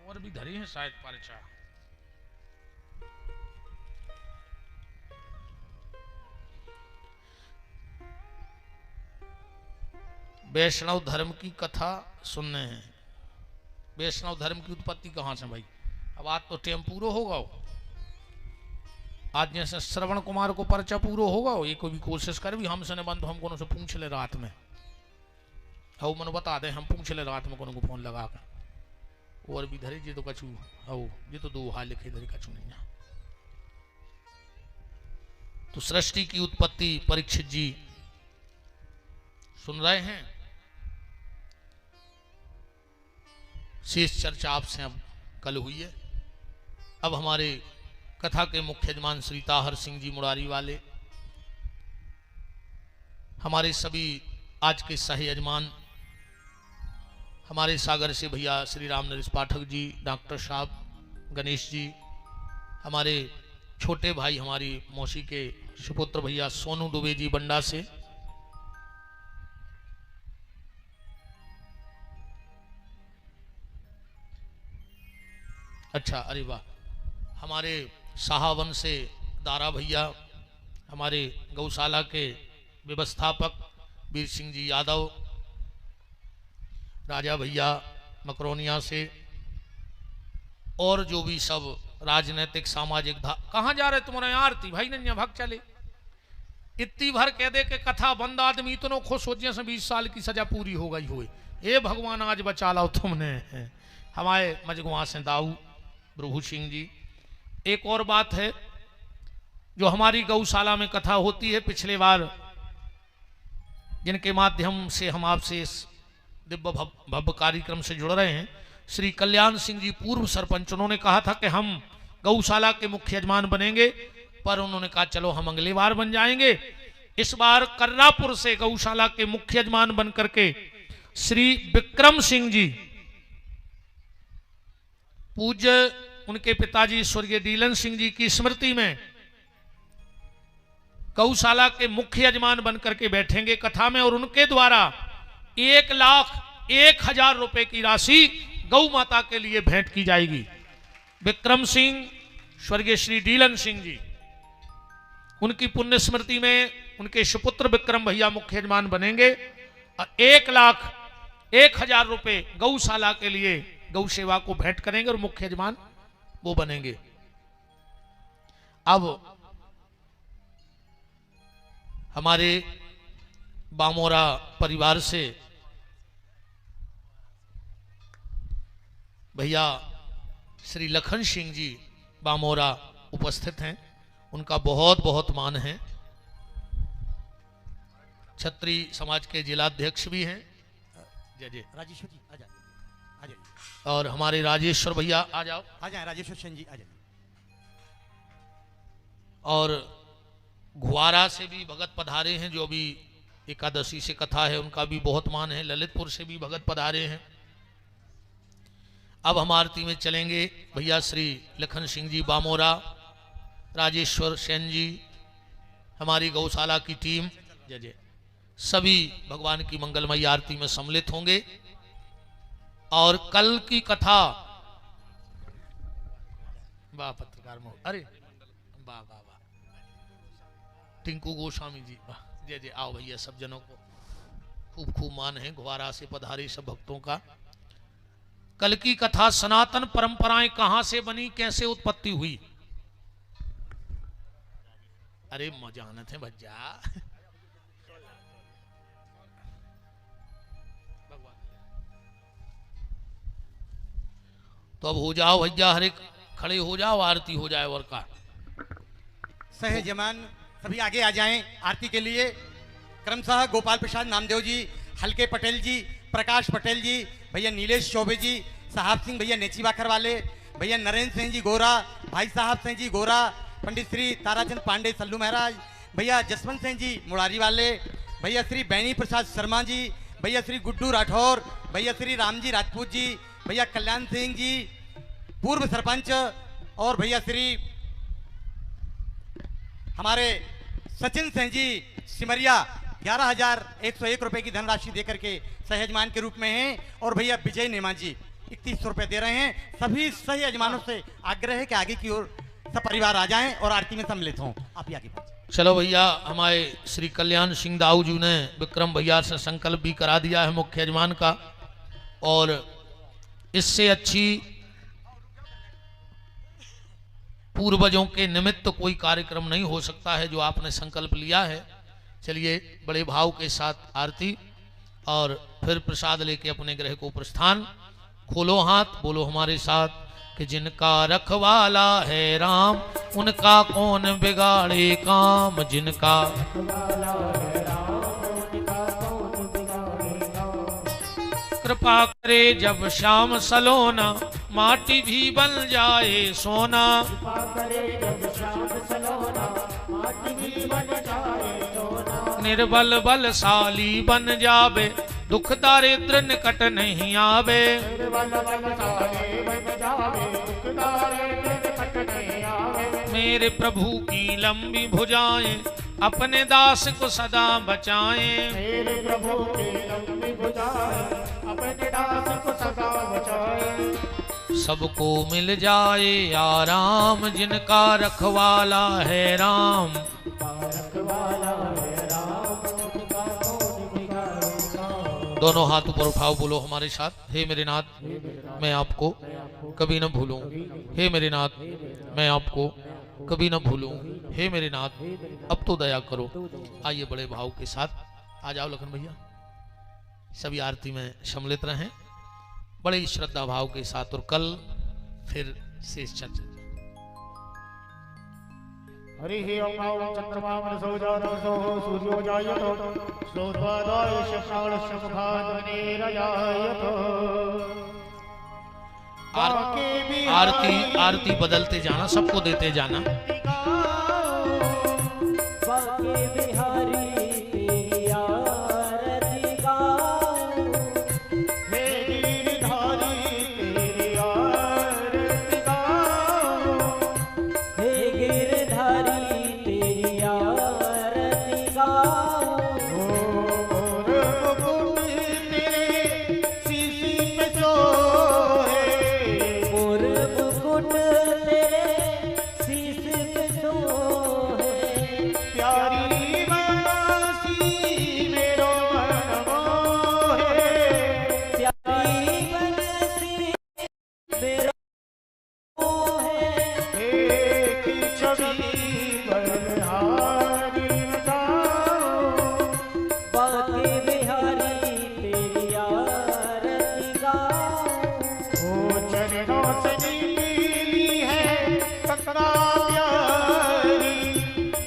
और भी धरी है शायद पर्चा। वैष्णव धर्म की कथा सुनने हैं। वैष्णव धर्म की उत्पत्ति कहां से भाई? अब आज तो टेम पूरा होगा, आज जैसे श्रवण कुमार को पर्चा पूरा होगा, ये कोई भी कोशिश कर भी हमसे न बंद, हम कोनो से पूछ ले रात में, हो मन बता दे, हम पूछ ले रात में कोनो को फोन लगा कर। और भी धरे जी तो कछु हो, ये तो दो हाल लिखे धरे कछु नहीं है। तो सृष्टि की उत्पत्ति परीक्षित जी सुन रहे हैं। शेष चर्चा आपसे अब कल हुई है। अब हमारे कथा के मुख्य यजमान श्री ताहर सिंह जी मुरारी वाले, हमारे सभी आज के सह यजमान, हमारे सागर से भैया श्री राम नरेश पाठक जी, डॉक्टर साहब, गणेश जी, हमारे छोटे भाई हमारी मौसी के सुपुत्र भैया सोनू दुबे जी बंडा से, अच्छा अरे वाह, हमारे साहावन से दारा भैया, हमारे गौशाला के व्यवस्थापक वीर सिंह जी यादव, राजा भैया मकरोनिया से, और जो भी सब राजनीतिक सामाजिक कहाँ जा रहे तुम्हारे आरती भाई नन्या भाग चले, इतनी भर कह दे के कथा बंद, आदमी इतनो खुश हो जैसे 20 साल की सजा पूरी हो गई हुई। ए भगवान आज बचा लो तुमने। हमारे मजगुआ से दाऊ प्रभु सिंह जी। एक और बात है, जो हमारी गौशाला में कथा होती है, पिछले बार जिनके माध्यम से हम आपसे इस दिव्य भव्य कार्यक्रम से जुड़ रहे हैं, श्री कल्याण सिंह जी पूर्व सरपंच, उन्होंने कहा था कि हम गौशाला के मुख्य यजमान बनेंगे, पर उन्होंने कहा चलो हम अगली बार बन जाएंगे। इस बार कर्रापुर से गौशाला के मुख्य यजमान बन करके श्री विक्रम सिंह जी, पूज्य उनके पिताजी स्वर्गीय डीलन सिंह जी की स्मृति में गौशाला के मुख्य यजमान बनकर के बैठेंगे कथा में, और उनके द्वारा 1,01,000 रुपए की राशि गौ माता के लिए भेंट की जाएगी। विक्रम सिंह स्वर्गीय श्री डीलन सिंह जी, उनकी पुण्य स्मृति में उनके सुपुत्र विक्रम भैया मुख्य यजमान बनेंगे और 1,01,000 रुपए गौशाला के लिए गौ सेवा को भेंट करेंगे और मुख्य यजमान वो बनेंगे। अब हमारे बामोरा परिवार से भैया श्री लखन सिंह जी बामोरा उपस्थित हैं, उनका बहुत बहुत मान है। क्षत्रिय समाज के जिलाध्यक्ष भी हैं। जय जय राजेश्वर जी आ जाइए, आ जाइए। और हमारे राजेश्वर भैया आ जाओ, आ जाए राजेश्वर सिंह जी आ जाइए। और घुआरा से भी भगत पधारे हैं, जो भी एकादशी से कथा है उनका भी बहुत मान है। ललितपुर से भी भगत पधारे हैं। अब हम आरती में चलेंगे। भैया श्री लखन सिंह जी बामोरा, राजेश्वर सेन जी, हमारी गौशाला की टीम, जय जय, सभी भगवान की मंगलमयी आरती में सम्मिलित होंगे। और कल की कथा, वाह पत्रकार मोह, अरे वाह वाह वाह, टिंकू गोस्वामी जी, वाह, जय जय। आओ भैया, सब जनों को खूब खूब मान है ग्वारा से पधारे सब भक्तों का। कल की कथा, सनातन परंपराएं कहां से बनी, कैसे उत्पत्ति हुई। अरे मजानत है भज्जा, तो अब हो जाओ भैया, हरे खड़े हो जाओ, आरती हो जाए। और का सह जमान सभी आगे आ जाएं आरती के लिए। क्रमशः गोपाल प्रसाद नामदेव जी, हल्के पटेल जी, प्रकाश पटेल जी, भैया नीलेश चौबे जी, साहब सिंह भैया नेची बाखर वाले, भैया नरेंद्र सिंह जी गोरा, भाई साहब सिंह जी गोरा, पंडित श्री ताराचंद पांडे सल्लू महाराज, भैया जसवंत सिंह जी मुरारी वाले, भैया श्री बैनी प्रसाद शर्मा जी, भैया श्री गुड्डू राठौर, भैया श्री रामजी राजपूत जी, भैया कल्याण सिंह जी पूर्व सरपंच, और भैया श्री हमारे सचिन सिंह जी सिमरिया 11,101 रुपए की धनराशि देकर के सहजमान के रूप में हैं। और भैया विजय नेमा जी 3100 रुपए दे रहे हैं। सभी सही यजमानों से आग्रह है कि आगे की ओर सब परिवार आ जाएं और आरती में सम्मिलित हों। आप ही आगे बढ़िए। चलो भैया, हमारे श्री कल्याण सिंह दाऊ जी ने विक्रम भैया से संकल्प भी करा दिया है मुख्य यजमान का, और इससे अच्छी पूर्वजों के निमित्त कोई कार्यक्रम नहीं हो सकता है जो आपने संकल्प लिया है। चलिए बड़े भाव के साथ आरती और फिर प्रसाद लेके अपने गृह को प्रस्थान। खोलो हाथ, बोलो हमारे साथ कि जिनका रखवाला है राम, उनका कौन बिगाड़े काम। जिनका रखवाला है राम, उनका कौन बिगाड़े काम। कृपा करे जब श्याम सलोना, माटी भी बन जाए सोना। कृपा करे जब श्याम सलोना, माटी भी बन जाए सोना। निर्बल बलशाली बन जावे, दुख दारिद्र निकट नहीं आवे। निर्बल बलशाली बन जावे, दुख दारिद्र निकट नहीं आवे। मेरे प्रभु की लंबी भुजाएं, अपने दास को सदा बचाएं। मेरे प्रभु की लंबी भुजाएं, अपने दास को सदा बचाएं। सबको मिल जाए आराम, जिनका रखवाला है राम। रखवाला है राम, उनका कौन बिगाड़े काम। दोनों हाथ ऊपर उठाओ, बोलो हमारे साथ, हे मेरे नाथ मैं आपको कभी न भूलूं। हे मेरे नाथ मैं आपको कभी न भूलूं। हे मेरे नाथ अब तो दया करो। आइए बड़े भाव के साथ आ जाओ लखन भैया, सभी आरती में सम्मिलित रहें बड़े श्रद्धा भाव के साथ, और कल फिर शेष चर्चा। हरि ओम चंद्रमा मनसो जातमसो सूर्यो जायतो श्रोत्वादाय श्रावणस्य मुखाद्वनेरजायतो। आरती आरती बदलते जाना, सबको देते जाना। बाके बिहारी तेरी आरती गाओ, हे गिरधारी तेरी आरती गाओ। हे गिरधारी तेरी आरती गाओ। और मुकुट तेरे शीश पे सोहे, और मुकुट तेरे शीश पे सोहे। प्यारी बनासी मेरो मन मोहे। प्यारी बनसी मेरो मोहे। एक छवि बलिहारी जाओ। बाके बिहारी तेरी आरती गाओ। ओ चरणों से नीली है कतरा प्यारी।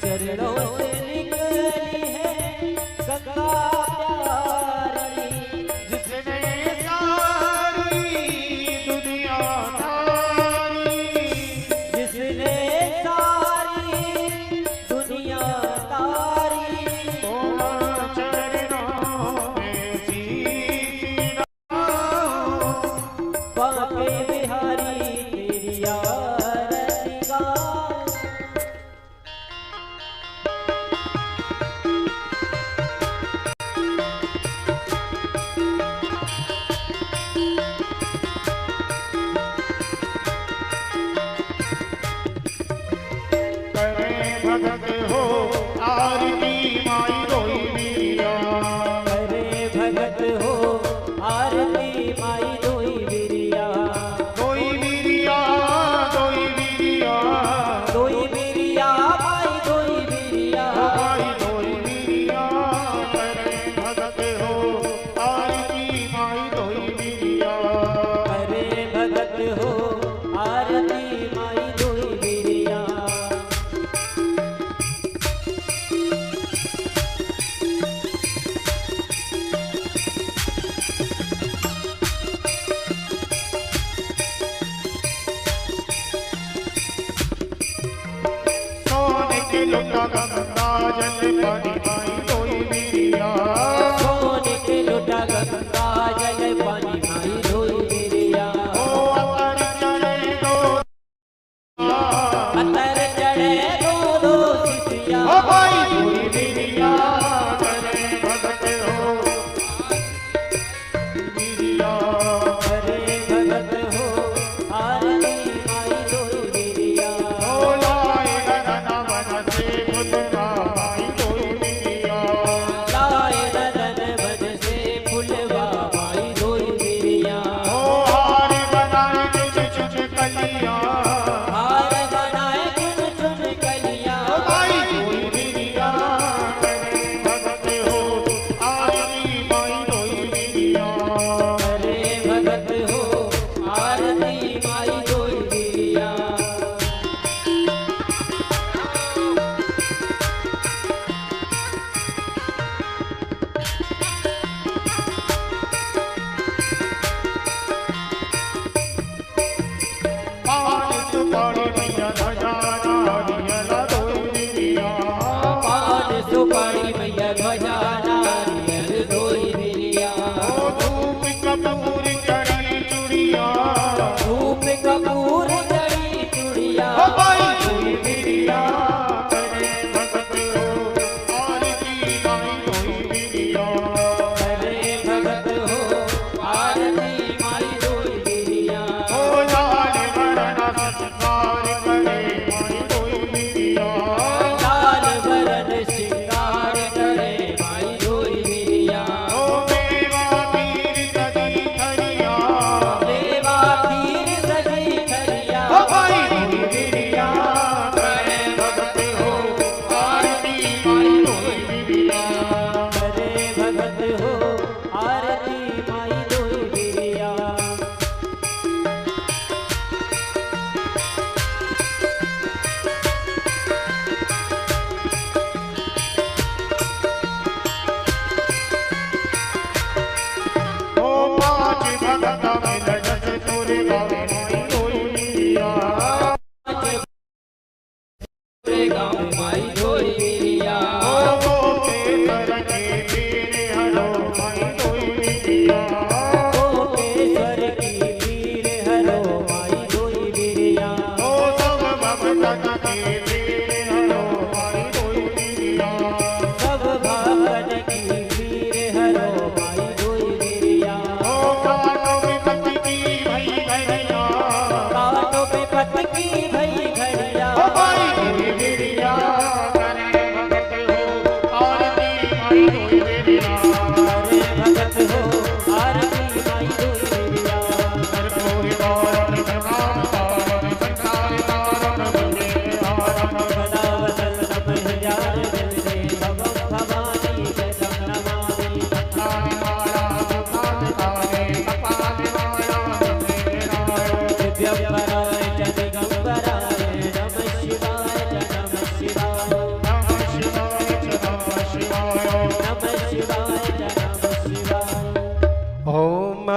चरणों से निकली है गंगा प्यारी। जिसने सारी दुनिया तारी। जिसने सारी दुनिया तारी। ओ चरणों में शीश नवाओ। बाके बिहारी तेरी आरती गाओ। करे भगत हो आरती माई रोई बिरिया। करे भगत हो आरती माई दोई बिरिया। रोई बिरिया, रोई बिरिया, दोई बिरिया माई दोई बिरिया। माई रोई बिरिया। करे भगत हो आरती माई रोई बिरिया। करे भगत हो आरती माई दोई बिरिया। सोने के लुटा गंगा जल पानी माई रोई बिरिया। सोने के लोटा गंगा जल पानी माई दोई बिरिया। ओ अतर चढ़े दो अतर चढ़े दो दो सिसिया। ओ माई रोई बिरिया। करे भगत हो बिरिया। करे भगत शिवाय जय नमः शिवाय। ओम